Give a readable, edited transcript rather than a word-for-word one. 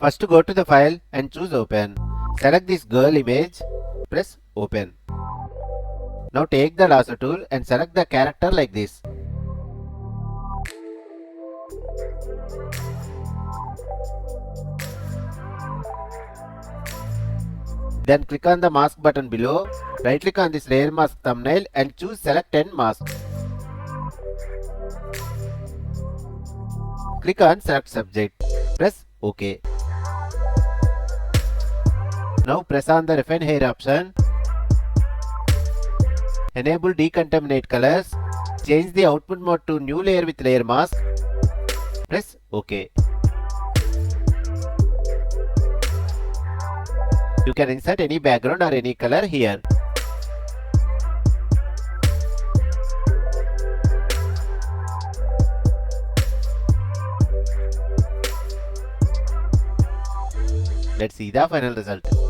First go to the file and choose open. Select this girl image, press open. Now take the lasso tool and select the character like this. Then click on the mask button below, right click on this layer mask thumbnail and choose select 10 mask. Click on select subject, press OK. Now press on the refine hair option, enable decontaminate colors, change the output mode to new layer with layer mask, press OK. You can insert any background or any color here. Let's see the final result.